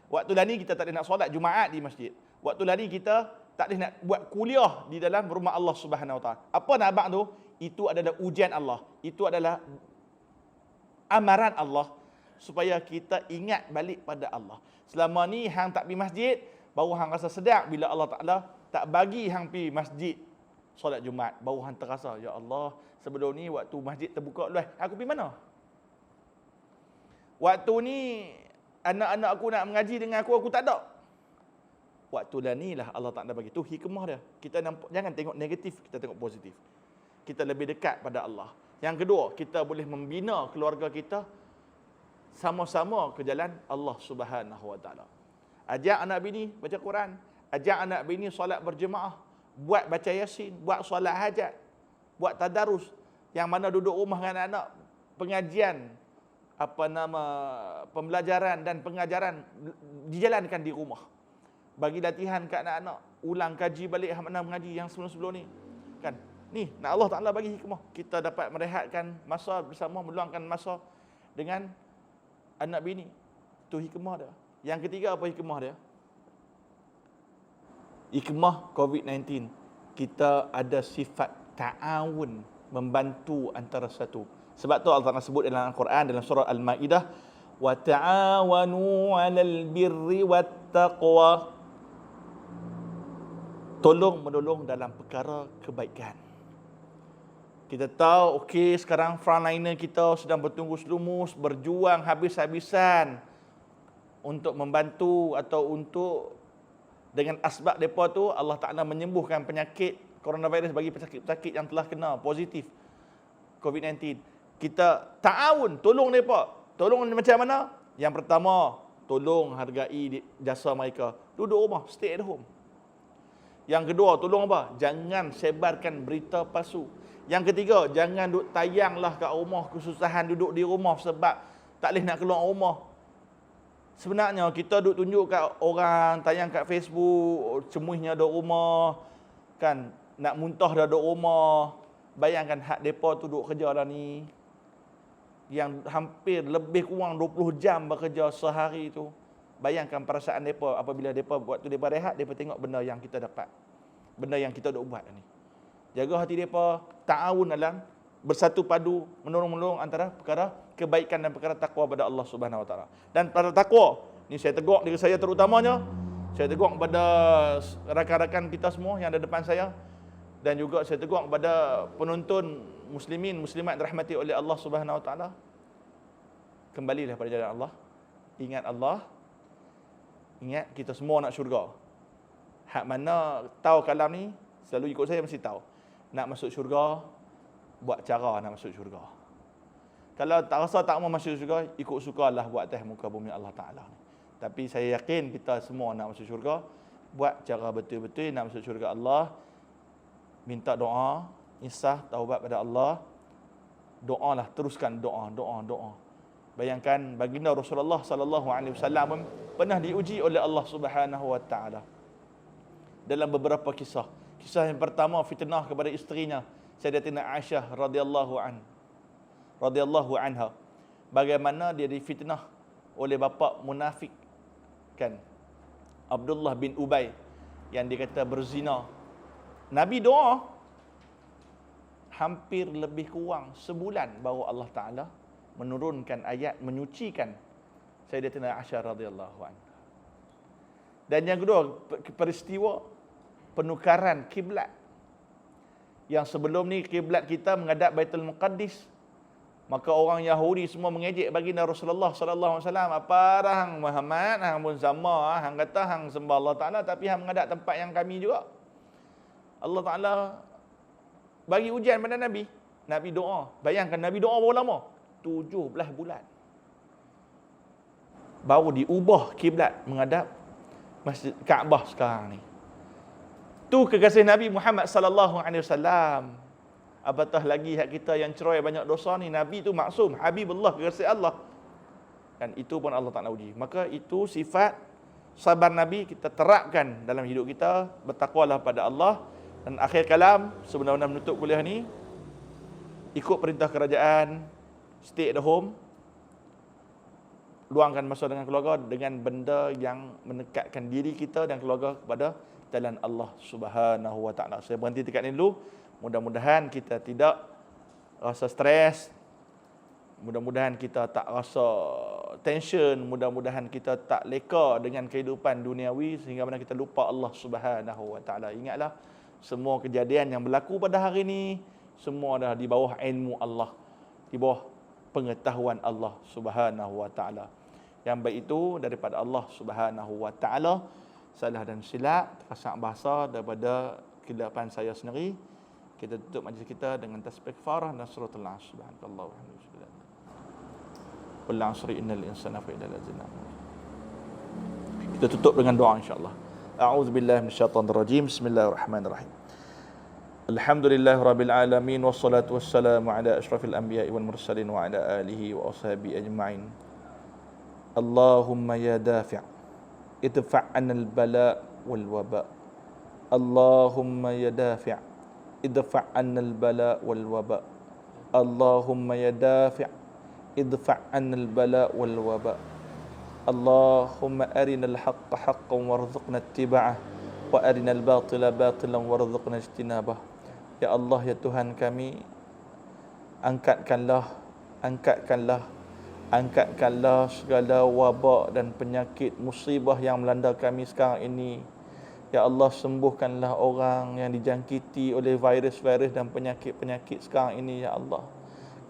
[SPEAKER 1] Waktu dah ni kita tak ada nak solat Jumaat di masjid. Waktu dah ni kita tak ada nak buat kuliah di dalam rumah Allah Subhanahu Wa Ta'ala. Apa nak abang tu? Itu adalah ujian Allah. Itu adalah amaran Allah supaya kita ingat balik pada Allah. Selama ni hang tak pergi masjid, baru hang rasa sedap bila Allah Ta'ala tak bagi hang pergi masjid solat Jumaat. Baru hang terasa, ya Allah, sebelum ni waktu masjid terbuka luas, aku pergi mana? Waktu ni anak-anak aku nak mengaji dengan aku tak ada. Waktu dah ni lah Allah Ta'ala bagi. Tu hikmah dia. Kita nampak, jangan tengok negatif, kita tengok positif. Kita lebih dekat pada Allah. Yang kedua, kita boleh membina keluarga kita sama-sama ke jalan Allah Subhanahu Wa Ta'ala. Ajak anak bini baca Quran, ajak anak bini solat berjemaah, buat baca Yasin, buat solat hajat, buat tadarus. Yang mana duduk rumah dengan anak, pengajian, pembelajaran dan pengajaran dijalankan di rumah. Bagi latihan kat anak-anak, ulang kaji balik mana mengaji yang sebelum-sebelum ni. Kan? Ni, nak Allah Ta'ala bagi hikmah. Kita dapat merehatkan masa bersama, meluangkan masa dengan anak bini. Tu hikmah dia. Yang ketiga, apa hikmah dia? Hikmah COVID-19. Kita ada sifat ta'awun, membantu antara satu. Sebab tu Allah Ta'ala sebut dalam Al-Quran, dalam surah Al-Ma'idah, wa ta'awanu 'alal birri wat taqwa. Tolong menolong dalam perkara kebaikan. Kita tahu, okey, sekarang frontliner kita sedang bertunggus lumus, berjuang habis-habisan untuk membantu atau untuk dengan asbab mereka tu, Allah Ta'ala menyembuhkan penyakit coronavirus bagi penyakit-penyakit yang telah kena positif COVID-19. Kita ta'awun, tolong mereka. Tolong macam mana? Yang pertama, tolong hargai jasa mereka. Duduk rumah, stay at home. Yang kedua, tolong apa? Jangan sebarkan berita palsu. Yang ketiga, jangan duk tayanglah kat rumah kesusahan duduk di rumah sebab tak boleh nak keluar rumah. Sebenarnya kita duk tunjuk kat orang, tayang kat Facebook, cemuihnya duduk rumah, kan, nak muntah dah duduk rumah. Bayangkan hak depa tu duduk kerja dah ni, yang hampir lebih kurang 20 jam bekerja sehari tu. Bayangkan perasaan depa apabila depa waktu depa rehat, depa tengok benda yang kita dapat, benda yang kita duk buat ni. Jaga hati depa, ta'awun dalam bersatu padu, menolong-menolong antara perkara kebaikan dan perkara takwa pada Allah Subhanahu Wa Taala. Dan pada takwa ni saya tegur diri saya terutamanya, saya tegur kepada rakan-rakan kita semua yang ada depan saya, dan juga saya tegur kepada penonton muslimin muslimat dirahmati oleh Allah Subhanahu Wa Taala. Kembalilah pada jalan Allah. Ingat Allah. Ingat kita semua nak syurga. Hak mana tahu kalam ni, selalu ikut saya mesti tahu. Nak masuk syurga, buat cara nak masuk syurga. Kalau tak rasa tak mau masuk syurga, ikut sukalah buat atas muka bumi Allah Ta'ala. Tapi saya yakin kita semua nak masuk syurga, buat cara betul-betul nak masuk syurga Allah. Minta doa, insah, taubat pada Allah. Doalah, teruskan doa. Bayangkan baginda Rasulullah sallallahu alaihi wasallam pernah diuji oleh Allah Subhanahu wa taala dalam beberapa kisah. Kisah yang pertama, fitnah kepada isterinya Sayyidatina Aisyah radhiyallahu anha. Bagaimana dia difitnah oleh bapa munafik, kan, Abdullah bin Ubay, yang dikata berzina. Nabi doa hampir lebih kurang sebulan baru Allah Ta'ala menurunkan ayat menyucikan Sayyidatina Aisyah radhiyallahu anha. Dan yang kedua, peristiwa penukaran kiblat. Yang sebelum ni kiblat kita menghadap Baitul Muqaddis. Maka orang Yahudi semua mengejek baginda Rasulullah sallallahu alaihi wasallam, apa hang Muhammad, hang pun sama, hang kata hang sembah Allah Taala tapi hang menghadap tempat yang kami juga. Allah Taala bagi ujian pada Nabi. Nabi doa. Bayangkan Nabi doa berapa lama? 17 bulan. Baru diubah kiblat menghadap Masjid Kaabah sekarang ni. Tu kekasih Nabi Muhammad sallallahu alaihi wasallam. Apatah lagi hak kita yang cerai banyak dosa ni. Nabi tu maksum, Habibullah, kekasih Allah. Dan itu pun Allah Ta'ala uji. Maka itu sifat sabar Nabi kita terapkan dalam hidup kita. Bertakwalah pada Allah. Dan akhir kalam, sebenarnya menutup kuliah ni, ikut perintah kerajaan, stay at home, luangkan masa dengan keluarga dengan benda yang mendekatkan diri kita dan keluarga kepada jalan Allah Subhanahu wa taala. Saya berhenti dekat ni dulu. Mudah-mudahan kita tidak rasa stres. Mudah-mudahan kita tak rasa tension. Mudah-mudahan kita tak leka dengan kehidupan duniawi sehingga mana kita lupa Allah Subhanahu wa taala. Ingatlah, semua kejadian yang berlaku pada hari ini semua adalah di bawah ilmu Allah, di bawah pengetahuan Allah Subhanahu wa taala. Yang baik itu daripada Allah Subhanahu wa taala. Salah dan silap, terkasar bahasa daripada kesilapan saya sendiri. Kita tutup majlis kita dengan tasbih kafarah dan suratul Asr. Subhanallah walhamdulillah. Wal 'asri innal insana fi dalal. Kita tutup dengan doa insya-Allah. A'udzubillahi minasyaitonir rajim. Bismillahirrahmanirrahim. Alhamdulillahirabbil alamin wassalatu wassalamu ala asyrafil anbiya'i wal mursalin wa ala alihi wa ashabihi ajma'in. Allahumma ya dafi' idfa' 'anil bala' wal waba'. Allahumma ya dafi' idfa' 'anil bala' wal waba'. Allahumma ya dafi' idfa' 'anil bala' wal waba'. Allahumma arinal haqqa haqqan warzuqna ittiba'ah wa arinal batila batilan warzuqna ijtinabah. Ya Allah, ya Tuhan kami, angkatkanlah segala wabak dan penyakit musibah yang melanda kami sekarang ini. Ya Allah, sembuhkanlah orang yang dijangkiti oleh virus-virus dan penyakit-penyakit sekarang ini, ya Allah.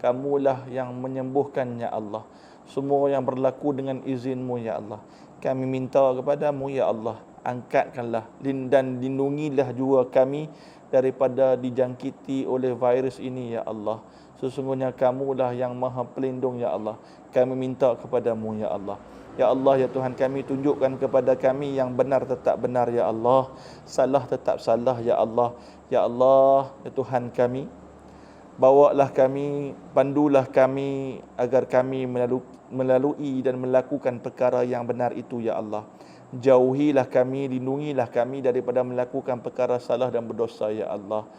[SPEAKER 1] Kamulah yang menyembuhkan, ya Allah. Semua yang berlaku dengan izin-Mu, ya Allah. Kami minta kepadamu, ya Allah, angkatkanlah dan lindungilah juga kami daripada dijangkiti oleh virus ini ya Allah. Sesungguhnya kamulah yang maha pelindung ya Allah. Kami minta kepadamu ya Allah. Ya Allah, ya Tuhan kami, tunjukkan kepada kami yang benar tetap benar ya Allah, salah tetap salah ya Allah. Ya Allah, ya Tuhan kami, bawalah kami, pandulah kami agar kami melalui dan melakukan perkara yang benar itu ya Allah. Jauhilah kami, lindungilah kami daripada melakukan perkara salah dan berdosa ya Allah.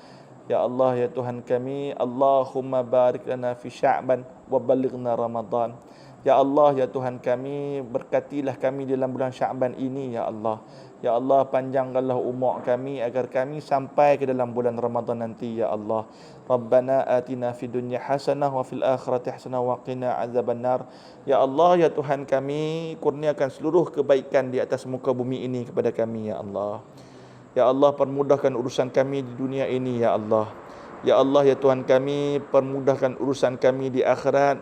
[SPEAKER 1] Ya Allah, ya Tuhan kami, Allahumma barik lana fi Sya'ban wa balighna Ramadan. Ya Allah, ya Tuhan kami, berkatilah kami dalam bulan Sya'ban ini ya Allah. Ya Allah, panjangkanlah umur kami agar kami sampai ke dalam bulan Ramadan nanti ya Allah. Rabbana atina fid dunya hasanah wa fil akhirati hasanah wa qina azabannar. Ya Allah, ya Tuhan kami, kurniakan seluruh kebaikan di atas muka bumi ini kepada kami ya Allah. Ya Allah, permudahkan urusan kami di dunia ini ya Allah. Ya Allah, ya Tuhan kami, permudahkan urusan kami di akhirat.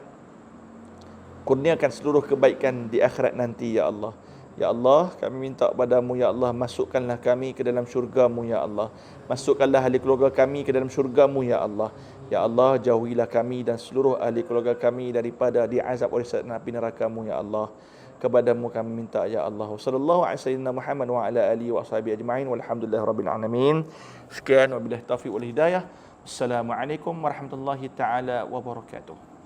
[SPEAKER 1] Kurniakan seluruh kebaikan di akhirat nanti ya Allah. Ya Allah, kami minta padamu ya Allah, masukkanlah kami ke dalam syurgamu ya Allah. Masukkanlah ahli keluarga kami ke dalam syurgamu ya Allah. Ya Allah, jauhilah kami dan seluruh ahli keluarga kami daripada diazab oleh api neraka-Mu ya Allah. Kepadamu kami minta ya Allah. Sallallahu alaihi wasallam Muhammad wa ala alihi wa ashabihi ajma'in walhamdulillahirabbil alamin. Sekian wabillahi taufiq wal hidayah. Assalamualaikum warahmatullahi taala wabarakatuh.